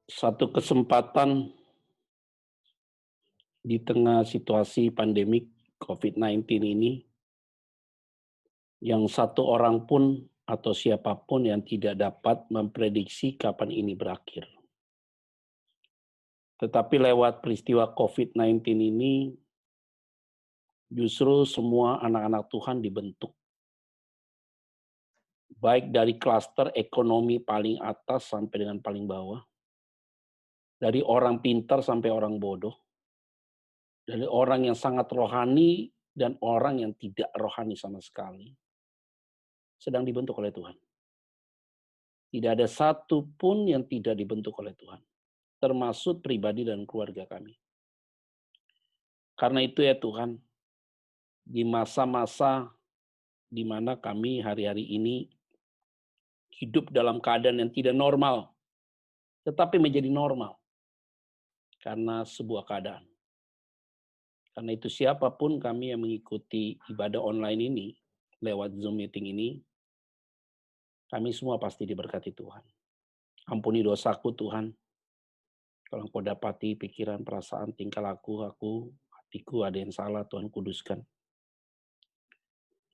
Satu kesempatan di tengah situasi pandemik COVID-19 ini, yang satu orang pun atau siapapun yang tidak dapat memprediksi kapan ini berakhir. Tetapi lewat peristiwa COVID-19 ini, justru semua anak-anak Tuhan dibentuk. Baik dari klaster ekonomi paling atas sampai dengan paling bawah. Dari orang pintar sampai orang bodoh. Dari orang yang sangat rohani dan orang yang tidak rohani sama sekali. Sedang dibentuk oleh Tuhan. Tidak ada satu pun yang tidak dibentuk oleh Tuhan. Termasuk pribadi dan keluarga kami. Karena itu ya Tuhan, di masa-masa di mana kami hari-hari ini hidup dalam keadaan yang tidak normal, tetapi menjadi normal. Karena sebuah keadaan. Karena itu siapapun kami yang mengikuti ibadah online ini, lewat Zoom meeting ini, kami semua pasti diberkati Tuhan. Ampuni dosaku Tuhan. Kalau Engkau dapati pikiran, perasaan, tingkah laku aku, hatiku ada yang salah, Tuhan kuduskan.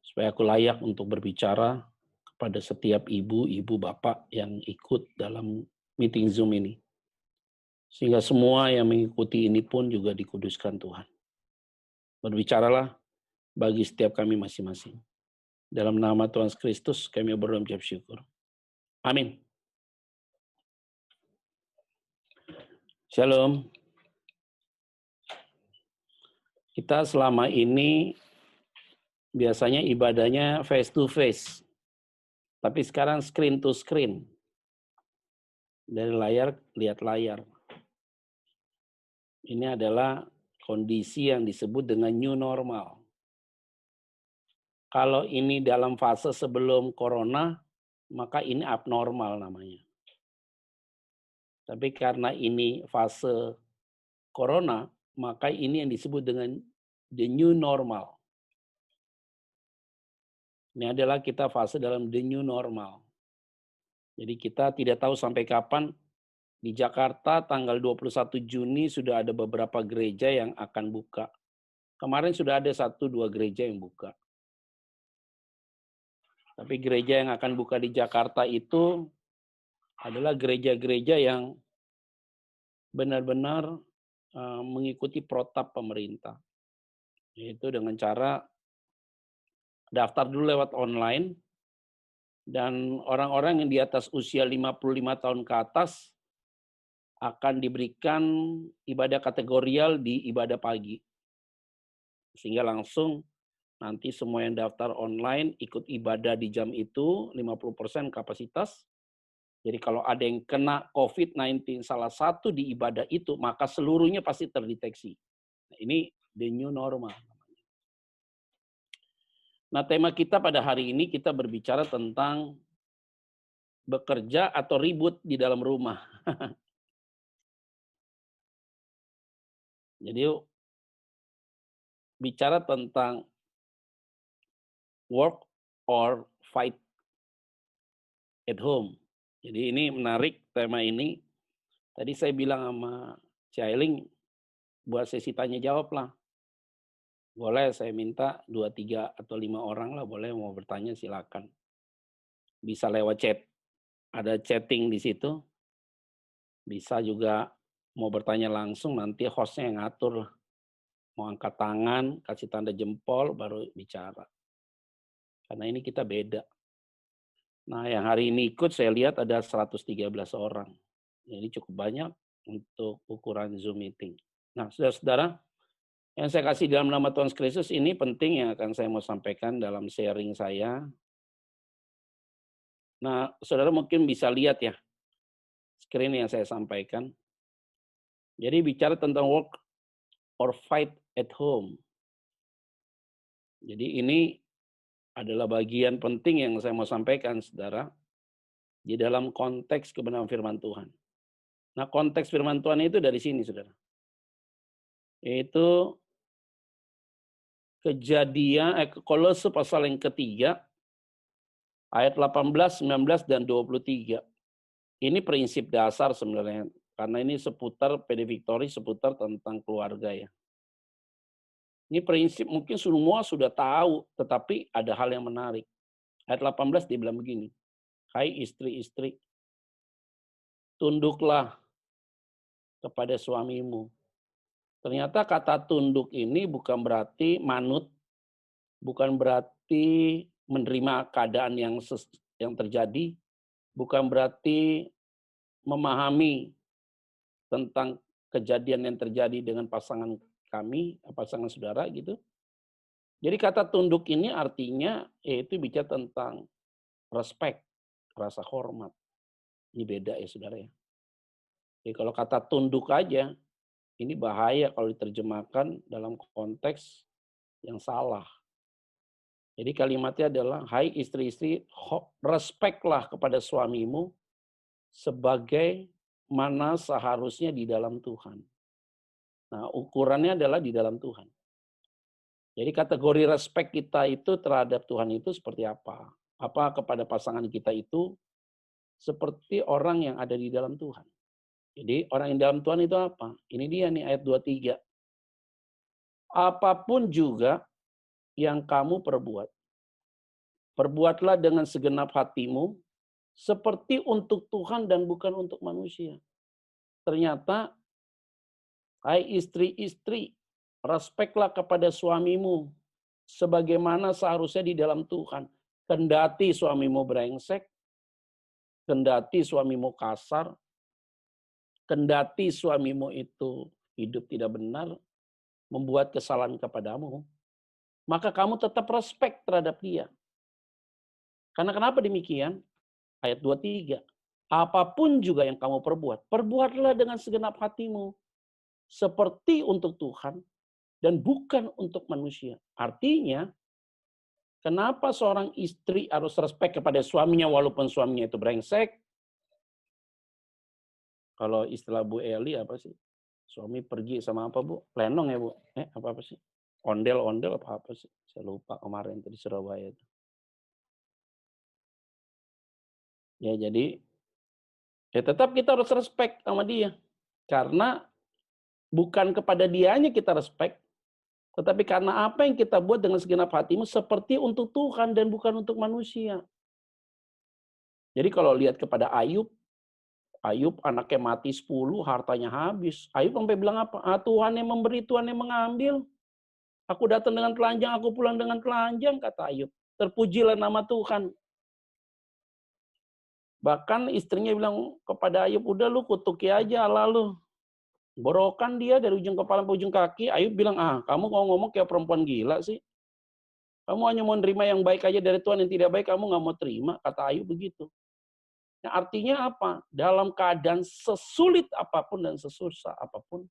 Supaya aku layak untuk berbicara kepada setiap ibu, bapak yang ikut dalam meeting Zoom ini. Sehingga semua yang mengikuti ini pun juga dikuduskan Tuhan. Berbicaralah bagi setiap kami masing-masing. Dalam nama Tuhan Kristus kami berdoa mengucap syukur. Amin. Shalom. Kita selama ini biasanya ibadahnya face to face. Tapi sekarang screen to screen. Dari layar, lihat layar. Ini adalah kondisi yang disebut dengan new normal. Kalau ini dalam fase sebelum corona, maka ini abnormal namanya. Tapi karena ini fase corona, maka ini yang disebut dengan the new normal. Ini adalah kita fase dalam the new normal. Jadi kita tidak tahu sampai kapan. Di Jakarta tanggal 21 Juni sudah ada beberapa gereja yang akan buka. Kemarin sudah ada 1-2 gereja yang buka. Tapi gereja yang akan buka di Jakarta itu adalah gereja-gereja yang benar-benar mengikuti protap pemerintah. Yaitu dengan cara daftar dulu lewat online, dan orang-orang yang di atas usia 55 tahun ke atas akan diberikan ibadah kategorial di ibadah pagi. Sehingga langsung nanti semua yang daftar online ikut ibadah di jam itu 50% kapasitas. Jadi kalau ada yang kena COVID-19 salah satu di ibadah itu, maka seluruhnya pasti terdeteksi. Nah, ini the new normal. Nah, tema kita pada hari ini kita berbicara tentang bekerja atau ribut di dalam rumah. Jadi bicara tentang work or fight at home. Jadi ini menarik tema ini. Tadi saya bilang sama Cailing, buat sesi tanya jawab lah. Boleh saya minta 2, 3, atau 5 orang lah, boleh mau bertanya silakan. Bisa lewat chat. Ada chatting di situ. Bisa juga mau bertanya langsung, nanti hostnya yang ngatur. Mau angkat tangan, kasih tanda jempol, baru bicara. Karena ini kita beda. Nah, yang hari ini ikut saya lihat ada 113 orang. Jadi cukup banyak untuk ukuran Zoom meeting. Nah, saudara-saudara, yang saya kasih dalam nama Tuhan Kristus ini penting yang akan saya mau sampaikan dalam sharing saya. Nah, saudara mungkin bisa lihat ya, screen yang saya sampaikan. Jadi bicara tentang work or fight at home. Jadi ini adalah bagian penting yang saya mau sampaikan, saudara, di dalam konteks kebenaran firman Tuhan. Nah, konteks firman Tuhan itu dari sini, saudara. Yaitu Kejadian, Kolose pasal yang ketiga, ayat 18, 19, dan 23. Ini prinsip dasar sebenarnya Karena ini seputar PD Victory, seputar tentang keluarga ya. Ini prinsip mungkin semua sudah tahu, tetapi ada hal yang menarik. Ayat 18 dia bilang begini, hai istri-istri, tunduklah kepada suamimu. Ternyata kata tunduk ini bukan berarti manut, bukan berarti menerima keadaan yang terjadi, bukan berarti memahami tentang kejadian yang terjadi dengan pasangan kami, pasangan saudara gitu. Jadi kata tunduk ini artinya yaitu bicara tentang respect, rasa hormat. Ini beda ya saudara ya. Jadi kalau kata tunduk aja, ini bahaya kalau diterjemahkan dalam konteks yang salah. Jadi kalimatnya adalah, hai istri-istri, respectlah kepada suamimu sebagai mana seharusnya di dalam Tuhan. Nah, ukurannya adalah di dalam Tuhan. Jadi kategori respect kita itu terhadap Tuhan itu seperti apa? Apa kepada pasangan kita itu seperti orang yang ada di dalam Tuhan. Jadi orang yang dalam Tuhan itu apa? Ini dia nih ayat 23. Apapun juga yang kamu perbuat, perbuatlah dengan segenap hatimu, seperti untuk Tuhan dan bukan untuk manusia. Ternyata, hai istri-istri, respeklah kepada suamimu, sebagaimana seharusnya di dalam Tuhan. Kendati suamimu brengsek, kendati suamimu kasar, kendati suamimu itu hidup tidak benar, membuat kesalahan kepadamu, maka kamu tetap respek terhadap dia. Karena kenapa demikian? Ayat 23. Apapun juga yang kamu perbuat, perbuatlah dengan segenap hatimu. Seperti untuk Tuhan dan bukan untuk manusia. Artinya, kenapa seorang istri harus respek kepada suaminya walaupun suaminya itu brengsek? Kalau istilah Bu Eli apa sih? Suami pergi sama apa Bu? Lenong ya Bu? Apa sih? Ondel-ondel apa sih? Saya lupa kemarin di Surabaya itu. Ya jadi ya tetap kita harus respect sama dia. Karena bukan kepada dianya kita respect, tetapi karena apa yang kita buat dengan segenap hatimu seperti untuk Tuhan dan bukan untuk manusia. Jadi kalau lihat kepada Ayub, Ayub anaknya mati 10, hartanya habis. Ayub sampai bilang apa? Tuhan yang memberi, Tuhan yang mengambil. Aku datang dengan telanjang, aku pulang dengan telanjang, kata Ayub. Terpujilah nama Tuhan. Bahkan istrinya bilang kepada Ayub, udah lu kutuki aja Allah lu. Borokan dia dari ujung kepala sampai ujung kaki. Ayub bilang, kamu kalau ngomong kayak perempuan gila sih. Kamu hanya mau terima yang baik aja dari Tuhan, yang tidak baik kamu nggak mau terima. Kata Ayub begitu. Nah, artinya apa? Dalam keadaan sesulit apapun dan sesusah apapun,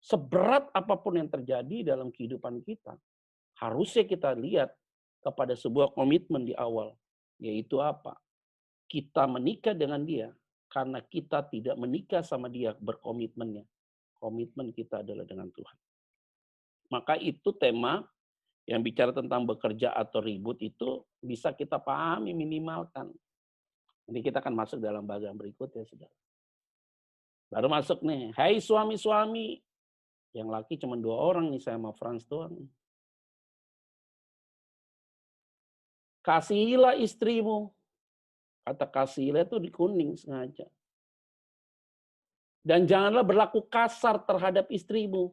seberat apapun yang terjadi dalam kehidupan kita, harusnya kita lihat kepada sebuah komitmen di awal. Yaitu apa? Kita menikah dengan dia karena kita tidak menikah sama dia berkomitmennya. Komitmen kita adalah dengan Tuhan. Maka itu tema yang bicara tentang bekerja atau ribut itu bisa kita pahami minimalkan. Nanti kita akan masuk dalam bagian berikutnya, saudara. Baru masuk nih, hai suami-suami. Yang laki cuma 2 orang nih, saya sama Frans doang. Kasihilah istrimu. Kata kasihilah itu di kuning sengaja. Dan janganlah berlaku kasar terhadap istrimu,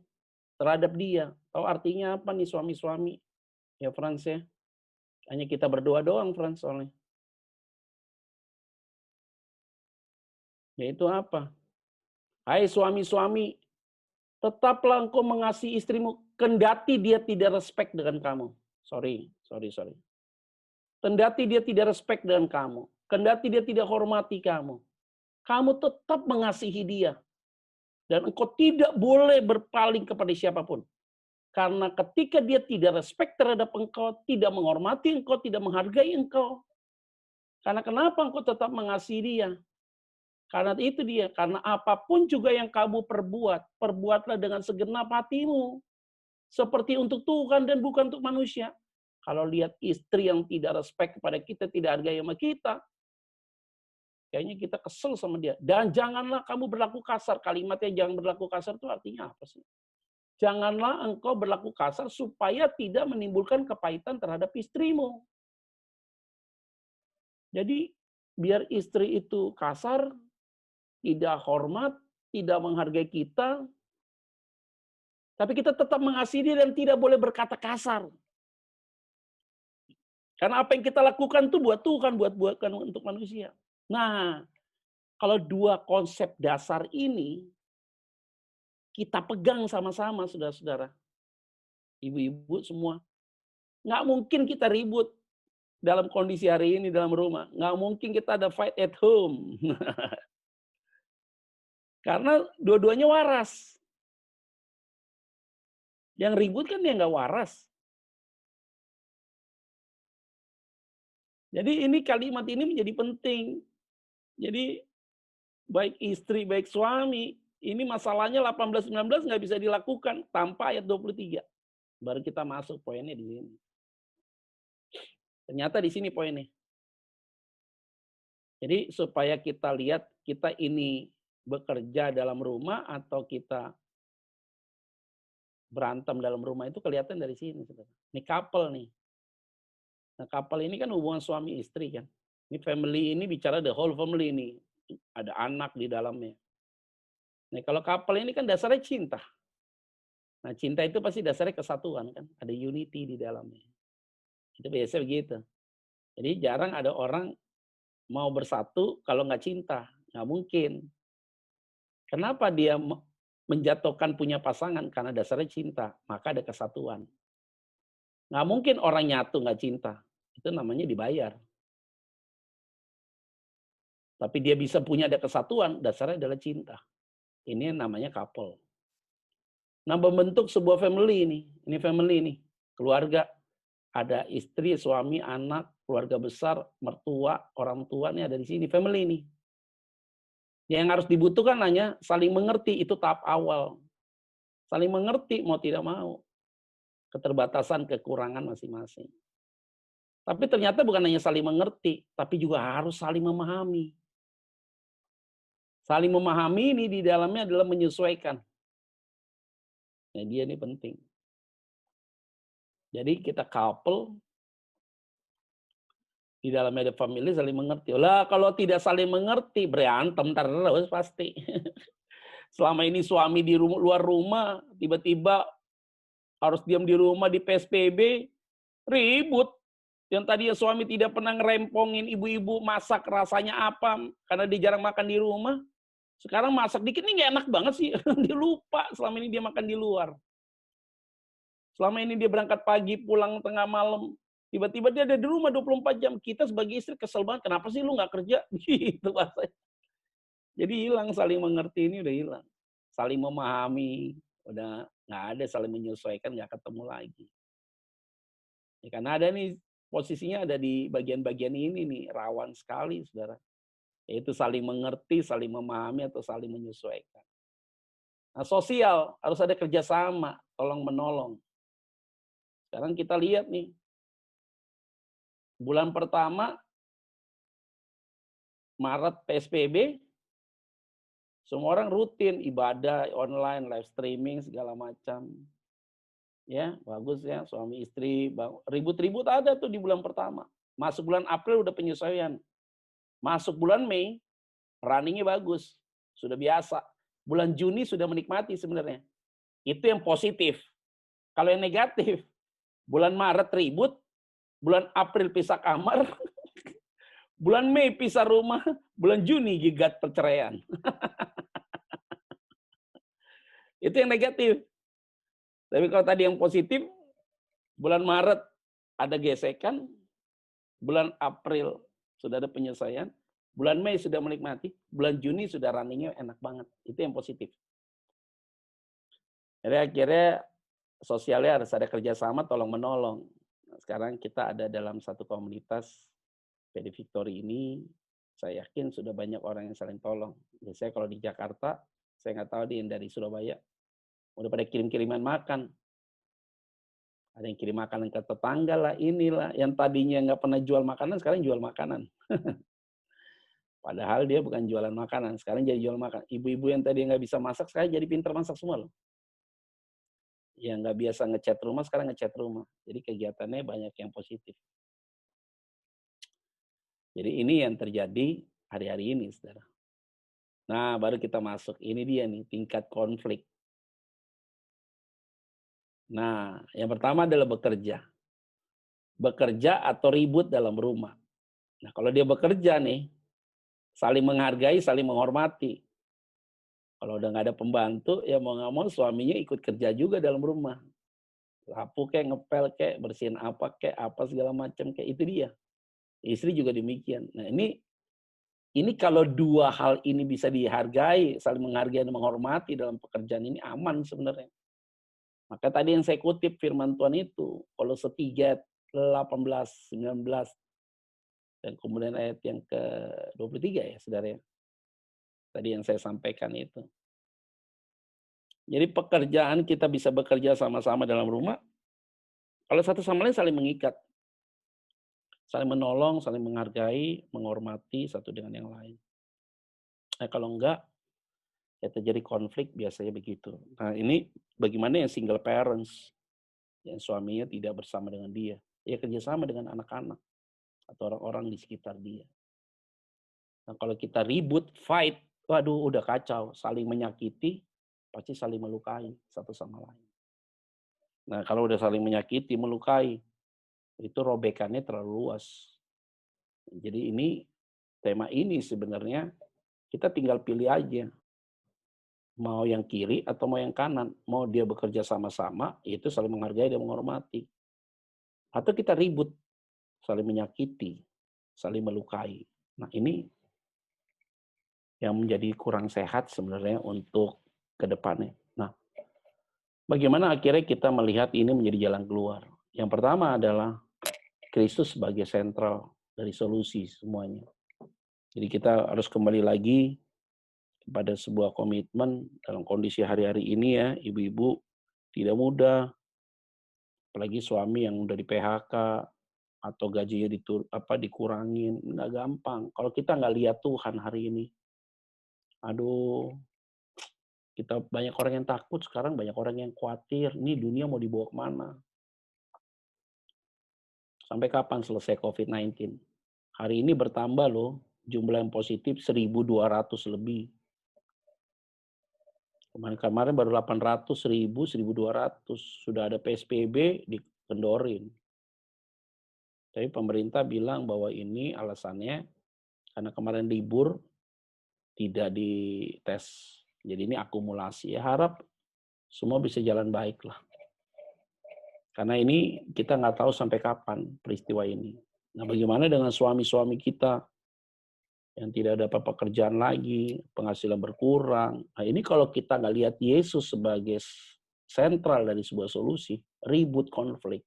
terhadap dia. Tahu artinya apa nih suami-suami? Ya Frans ya. Hanya kita berdoa doang Frans soalnya. Yaitu apa? Hai suami-suami, tetaplah engkau mengasihi istrimu, kendati dia tidak respect dengan kamu. Sorry. Kendati dia tidak respect dengan kamu. Kendati dia tidak hormati kamu. Kamu tetap mengasihi dia. Dan engkau tidak boleh berpaling kepada siapapun. Karena ketika dia tidak respect terhadap engkau, tidak menghormati engkau, tidak menghargai engkau. Karena kenapa engkau tetap mengasihi dia? Karena itu dia. Karena apapun juga yang kamu perbuat, perbuatlah dengan segenap hatimu. Seperti untuk Tuhan dan bukan untuk manusia. Kalau lihat istri yang tidak respect kepada kita, tidak hargai sama kita, Kayaknya kita kesel sama dia. Dan janganlah kamu berlaku kasar. Kalimatnya jangan berlaku kasar itu artinya apa sih? Janganlah engkau berlaku kasar supaya tidak menimbulkan kepahitan terhadap istrimu. Jadi biar istri itu kasar, tidak hormat, tidak menghargai kita, tapi kita tetap mengasihi dia dan tidak boleh berkata kasar. Karena apa yang kita lakukan itu buat Tuhan, bukan untuk manusia. Nah, kalau dua konsep dasar ini kita pegang sama-sama, saudara-saudara, ibu-ibu semua, nggak mungkin kita ribut dalam kondisi hari ini dalam rumah. Nggak mungkin kita ada fight at home. Karena dua-duanya waras. Yang ribut kan dia nggak waras. Jadi ini kalimat ini menjadi penting. Jadi baik istri, baik suami, ini masalahnya 18-19 nggak bisa dilakukan tanpa ayat 23. Baru kita masuk poinnya di sini. Ternyata di sini poinnya. Jadi supaya kita lihat kita ini bekerja dalam rumah atau kita berantem dalam rumah itu kelihatan dari sini. Ini couple nih. Nah, couple ini kan hubungan suami istri kan. Ini family ini bicara the whole family ini. Ada anak di dalamnya. Nah, kalau couple ini kan dasarnya cinta. Nah, cinta itu pasti dasarnya kesatuan kan. Ada unity di dalamnya. Itu biasa begitu. Jadi jarang ada orang mau bersatu kalau nggak cinta. Nggak mungkin. Kenapa dia menjatuhkan punya pasangan? Karena dasarnya cinta. Maka ada kesatuan. Nggak mungkin orang nyatu nggak cinta. Itu namanya dibayar. Tapi dia bisa punya ada kesatuan, dasarnya adalah cinta. Ini namanya couple. Nah, membentuk sebuah family ini. Ini family ini. Keluarga. Ada istri, suami, anak, keluarga besar, mertua, orang tua ini ada di sini. Family ini. Yang harus dibutuhkan hanya saling mengerti. Itu tahap awal. Saling mengerti, mau tidak mau. Keterbatasan, kekurangan masing-masing. Tapi ternyata bukan hanya saling mengerti, tapi juga harus saling memahami. Saling memahami ini di dalamnya adalah menyesuaikan. Nah, dia ini penting. Jadi kita couple, di dalamnya ada family saling mengerti. Lah kalau tidak saling mengerti, berantem terus pasti. Selama ini suami di luar rumah, tiba-tiba harus diam di rumah di PSBB, ribut. Yang tadinya suami tidak pernah ngerempongin ibu-ibu masak rasanya apa, karena dia jarang makan di rumah. Sekarang masak dikit nih nggak enak banget sih. Dia lupa selama ini dia makan di luar. Selama ini dia berangkat pagi, pulang tengah malam. Tiba-tiba dia ada di rumah 24 jam. Kita sebagai istri kesel banget. Kenapa sih lu nggak kerja? Gitu bahasanya. Jadi hilang saling mengerti ini udah hilang. Saling memahami. Udah nggak ada saling menyesuaikan, nggak ketemu lagi. Ya, karena ada nih posisinya ada di bagian-bagian ini nih. Rawan sekali saudara. Yaitu saling mengerti, saling memahami, atau saling menyesuaikan. Nah, sosial harus ada kerjasama, tolong menolong. Sekarang kita lihat nih, bulan pertama Maret PSBB, semua orang rutin ibadah online, live streaming segala macam. Ya, bagus ya, suami istri ribut-ribut ada tuh di bulan pertama. Masuk bulan April udah penyesuaian. Masuk bulan Mei, runningnya bagus, sudah biasa. Bulan Juni sudah menikmati sebenarnya. Itu yang positif. Kalau yang negatif, bulan Maret ribut, bulan April pisah kamar, bulan Mei pisah rumah, bulan Juni gigat perceraian. Itu yang negatif. Tapi kalau tadi yang positif, bulan Maret ada gesekan, bulan April sudah ada penyelesaian, bulan Mei sudah menikmati, bulan Juni sudah runningnya enak banget. Itu yang positif. Jadi akhirnya sosialnya harus ada kerjasama, tolong menolong. Nah, sekarang kita ada dalam satu komunitas PD Victory ini, saya yakin sudah banyak orang yang saling tolong. Biasanya kalau di Jakarta, saya nggak tahu dari Surabaya, udah pada kirim-kiriman makan. Ada yang kirim makanan ke tetangga lah, inilah. Yang tadinya nggak pernah jual makanan, sekarang jual makanan. Padahal dia bukan jualan makanan, sekarang jadi jual makan. Ibu-ibu yang tadi nggak bisa masak, sekarang jadi pintar masak semua loh. Yang nggak biasa ngecat rumah, sekarang ngecat rumah. Jadi kegiatannya banyak yang positif. Jadi ini yang terjadi hari-hari ini, saudara. Nah, baru kita masuk. Ini dia nih, tingkat konflik. Nah, yang pertama adalah bekerja. Bekerja atau ribut dalam rumah. Nah, kalau dia bekerja nih, saling menghargai, saling menghormati. Kalau udah nggak ada pembantu, ya mau nggak mau suaminya ikut kerja juga dalam rumah. Sapu kayak ngepel kayak bersihin apa segala macam kayak itu dia. Istri juga demikian. Nah, ini kalau dua hal ini bisa dihargai, saling menghargai dan menghormati dalam pekerjaan ini aman sebenarnya. Maka tadi yang saya kutip firman Tuhan itu, Kolose 3, 18, 19, dan kemudian ayat yang ke-23 ya, saudara ya. Tadi yang saya sampaikan itu. Jadi pekerjaan kita bisa bekerja sama-sama dalam rumah, kalau satu sama lain saling mengikat. Saling menolong, saling menghargai, menghormati satu dengan yang lain. Kalau enggak, ya terjadi konflik biasanya begitu. Nah ini bagaimana yang single parents, yang suaminya tidak bersama dengan dia. Ya kerjasama dengan anak-anak atau orang-orang di sekitar dia. Nah kalau kita ribut, fight, waduh udah kacau. Saling menyakiti, pasti saling melukai satu sama lain. Nah kalau udah saling menyakiti, melukai, itu robekannya terlalu luas. Jadi tema ini sebenarnya kita tinggal pilih aja. Mau yang kiri atau mau yang kanan. Mau dia bekerja sama-sama, itu saling menghargai dan menghormati. Atau kita ribut, saling menyakiti, saling melukai. Nah ini yang menjadi kurang sehat sebenarnya untuk ke depannya. Nah, bagaimana akhirnya kita melihat ini menjadi jalan keluar? Yang pertama adalah Kristus sebagai sentral dari solusi semuanya. Jadi kita harus kembali lagi kepada sebuah komitmen dalam kondisi hari-hari ini ya, ibu-ibu tidak mudah, apalagi suami yang udah di PHK atau gajinya dikurangin, nggak gampang. Kalau kita nggak lihat Tuhan hari ini, aduh, kita banyak orang yang takut sekarang, banyak orang yang khawatir, nih dunia mau dibawa kemana? Sampai kapan selesai COVID-19? Hari ini bertambah loh, jumlah yang positif 1.200 lebih. Kemarin baru 800, 1.000, 1.200. Sudah ada PSBB dikendorin. Tapi pemerintah bilang bahwa ini alasannya karena kemarin libur tidak dites. Jadi ini akumulasi. Ya harap semua bisa jalan baik lah. Karena ini kita nggak tahu sampai kapan peristiwa ini. Nah bagaimana dengan suami-suami kita yang tidak dapat pekerjaan lagi, penghasilan berkurang. Nah ini kalau kita nggak lihat Yesus sebagai sentral dari sebuah solusi, ribut konflik.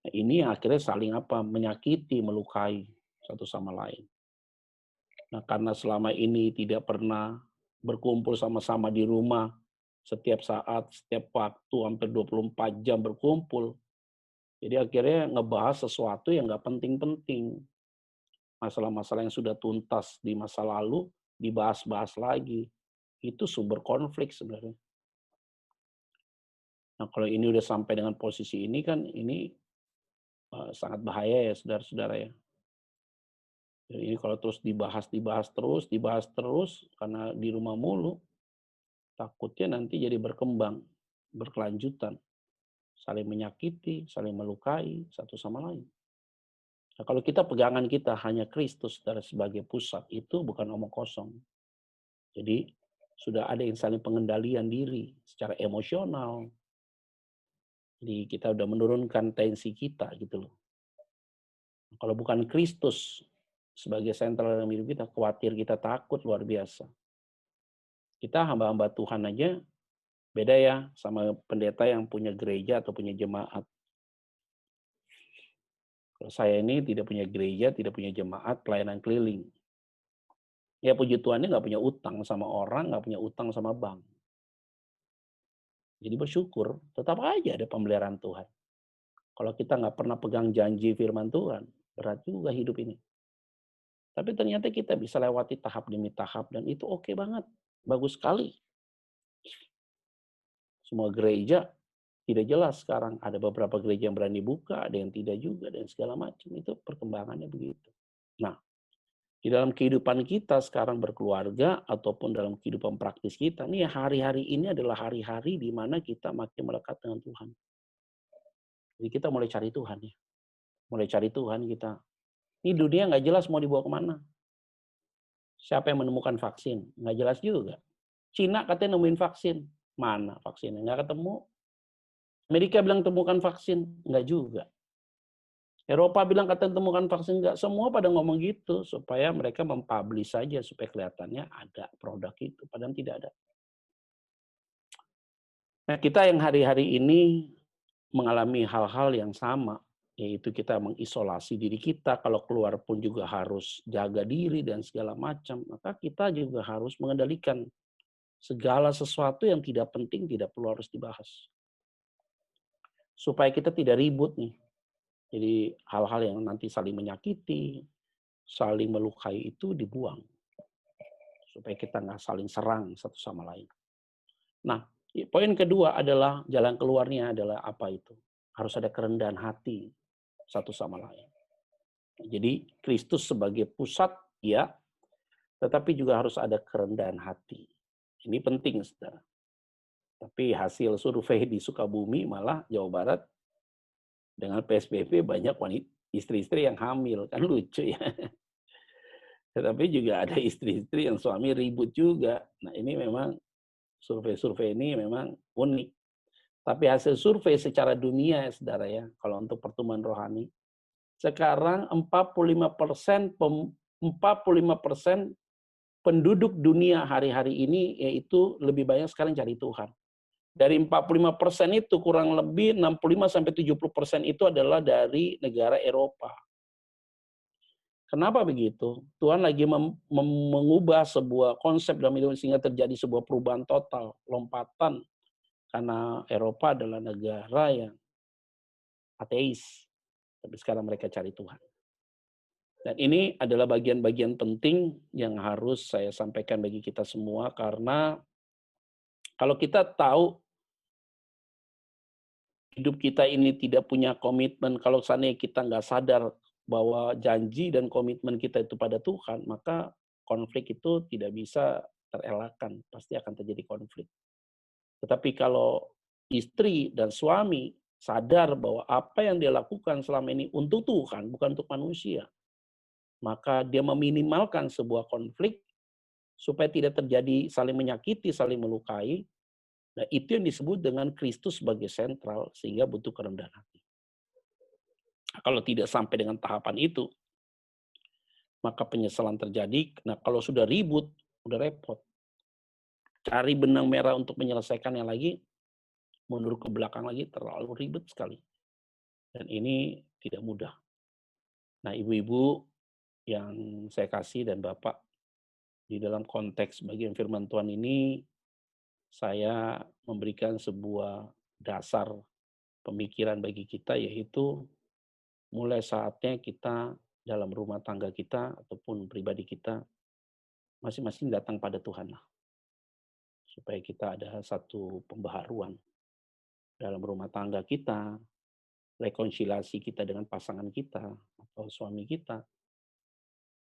Nah, ini akhirnya saling menyakiti, melukai satu sama lain. Nah karena selama ini tidak pernah berkumpul sama-sama di rumah, setiap saat, setiap waktu, hampir 24 jam berkumpul. Jadi akhirnya ngebahas sesuatu yang nggak penting-penting. Masalah-masalah yang sudah tuntas di masa lalu, dibahas-bahas lagi. Itu sumber konflik sebenarnya. Nah kalau ini udah sampai dengan posisi ini kan, ini sangat bahaya ya saudara-saudara ya. Jadi ini kalau terus dibahas terus, karena di rumah mulu, takutnya nanti jadi berkembang, berkelanjutan. Saling menyakiti, saling melukai satu sama lain. Nah, kalau kita pegangan kita hanya Kristus sebagai pusat, itu bukan omong kosong. Jadi sudah ada yang saling pengendalian diri secara emosional. Jadi kita udah menurunkan tensi kita gitu loh. Kalau bukan Kristus sebagai sentral dalam hidup kita, khawatir, kita takut luar biasa. Kita hamba-hamba Tuhan aja beda ya sama pendeta yang punya gereja atau punya jemaat. Kalau saya ini tidak punya gereja, tidak punya jemaat, pelayanan keliling. Ya puji Tuhan ini nggak punya utang sama orang, nggak punya utang sama bank. Jadi bersyukur, tetap aja ada pemeliharaan Tuhan. Kalau kita nggak pernah pegang janji firman Tuhan, berat juga hidup ini. Tapi ternyata kita bisa lewati tahap demi tahap dan itu oke banget. Bagus sekali. Semua gereja tidak jelas sekarang. Ada beberapa gereja yang berani buka, ada yang tidak juga, dan segala macam. Itu perkembangannya begitu. Nah, di dalam kehidupan kita sekarang berkeluarga ataupun dalam kehidupan praktis kita, nih hari-hari ini adalah hari-hari di mana kita makin melekat dengan Tuhan. Jadi kita mulai cari Tuhan ya. Mulai cari Tuhan kita. Ini dunia nggak jelas mau dibawa kemana. Siapa yang menemukan vaksin? Nggak jelas juga. Cina katanya nemuin vaksin. Mana vaksinnya? Nggak ketemu. Amerika bilang temukan vaksin. Nggak juga. Eropa bilang katanya temukan vaksin. Nggak. Semua pada ngomong gitu. Supaya mereka mempublish saja. Supaya kelihatannya ada produk itu. Padahal tidak ada. Nah, kita yang hari-hari ini mengalami hal-hal yang sama. Yaitu kita mengisolasi diri kita. Kalau keluar pun juga harus jaga diri dan segala macam. Maka kita juga harus mengendalikan segala sesuatu yang tidak penting, tidak perlu harus dibahas. Supaya kita tidak ribut nih. Jadi hal-hal yang nanti saling menyakiti, saling melukai itu dibuang. Supaya kita nggak saling serang satu sama lain. Nah, poin kedua adalah jalan keluarnya adalah apa itu? Harus ada kerendahan hati satu sama lain. Jadi Kristus sebagai pusat, ya, tetapi juga harus ada kerendahan hati. Ini penting, saudara. Tapi hasil survei di Sukabumi malah Jawa Barat dengan PSBB banyak wanita istri-istri yang hamil, kan lucu ya. Tetapi juga ada istri-istri yang suami ribut juga. Nah ini memang survei-survei ini memang unik. Tapi hasil survei secara dunia ya saudara ya, kalau untuk pertumbuhan rohani, sekarang 45% penduduk dunia hari-hari ini yaitu lebih banyak sekarang cari Tuhan. Dari 45% itu kurang lebih 65-70% itu adalah dari negara Eropa. Kenapa begitu? Tuhan lagi mengubah sebuah konsep dalam hidup sehingga terjadi sebuah perubahan total, lompatan. Karena Eropa adalah negara yang ateis. Tapi sekarang mereka cari Tuhan. Dan ini adalah bagian-bagian penting yang harus saya sampaikan bagi kita semua. Karena kalau kita tahu hidup kita ini tidak punya komitmen, kalau seandainya kita nggak sadar bahwa janji dan komitmen kita itu pada Tuhan, maka konflik itu tidak bisa terelakkan, pasti akan terjadi konflik. Tetapi kalau istri dan suami sadar bahwa apa yang dia lakukan selama ini untuk Tuhan, bukan untuk manusia, maka dia meminimalkan sebuah konflik supaya tidak terjadi saling menyakiti, saling melukai. Nah, itu yang disebut dengan Kristus sebagai sentral, sehingga butuh kerendahan hati. Kalau tidak sampai dengan tahapan itu, maka penyesalan terjadi. Nah, kalau sudah ribut, udah repot. Cari benang merah untuk menyelesaikannya lagi, mundur ke belakang lagi, terlalu ribet sekali. Dan ini tidak mudah. Nah, ibu-ibu yang saya kasih dan Bapak, di dalam konteks bagian firman Tuhan ini, saya memberikan sebuah dasar pemikiran bagi kita, yaitu mulai saatnya kita dalam rumah tangga kita ataupun pribadi kita masing-masing datang pada Tuhan lah. Supaya kita ada satu pembaharuan dalam rumah tangga kita, rekonsiliasi kita dengan pasangan kita atau suami kita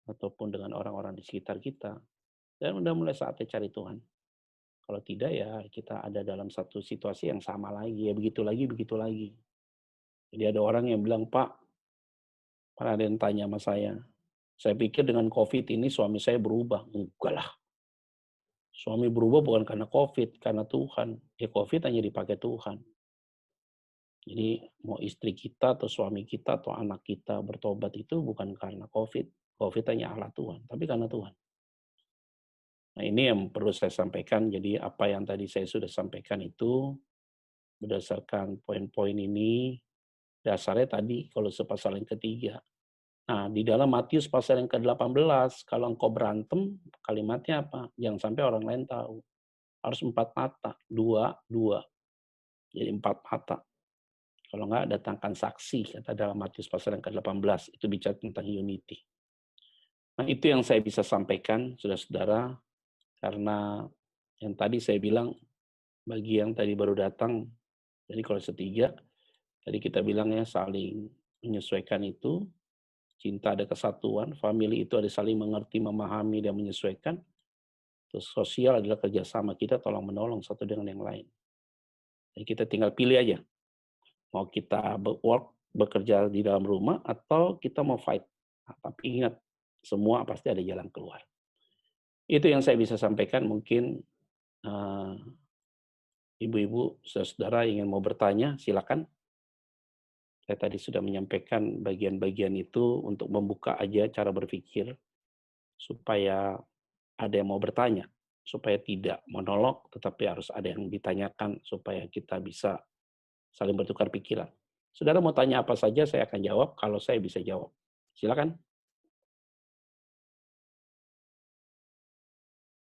ataupun dengan orang-orang di sekitar kita. Dan udah mulai saatnya cari Tuhan. Kalau tidak ya kita ada dalam satu situasi yang sama lagi, ya begitu lagi, begitu lagi. Jadi ada orang yang bilang, Pak, pernah ada yang tanya sama saya pikir dengan COVID ini suami saya berubah. Enggak lah. Suami berubah bukan karena COVID, karena Tuhan. Ya COVID hanya dipakai Tuhan. Jadi mau istri kita atau suami kita atau anak kita bertobat itu bukan karena COVID. COVID hanya Allah Tuhan, tapi karena Tuhan. Nah ini yang perlu saya sampaikan. Jadi apa yang tadi saya sudah sampaikan itu berdasarkan poin-poin ini, dasarnya tadi kalau pasal yang ketiga. Nah, di dalam Matius pasal yang ke-18, kalau engkau berantem, kalimatnya apa? Jangan sampai orang lain tahu. Harus 4 mata, 2. Jadi 4 mata. Kalau enggak, datangkan saksi, kata dalam Matius pasal yang ke-18. Itu bicara tentang unity. Nah, itu yang saya bisa sampaikan, saudara-saudara, karena yang tadi saya bilang, bagi yang tadi baru datang, jadi kalau setiga, tadi kita bilang ya saling menyesuaikan itu, cinta ada kesatuan, family itu ada saling mengerti, memahami, dan menyesuaikan, terus sosial adalah kerjasama kita tolong-menolong satu dengan yang lain. Jadi kita tinggal pilih aja, mau kita bekerja di dalam rumah, atau kita mau fight. Nah, tapi ingat, semua pasti ada jalan keluar. Itu yang saya bisa sampaikan, mungkin ibu-ibu, saudara-saudara ingin mau bertanya, silakan. Saya tadi sudah menyampaikan bagian-bagian itu untuk membuka aja cara berpikir, supaya ada yang mau bertanya, supaya tidak monolog, tetapi harus ada yang ditanyakan, supaya kita bisa saling bertukar pikiran. Saudara mau tanya apa saja, saya akan jawab kalau saya bisa jawab. Silakan.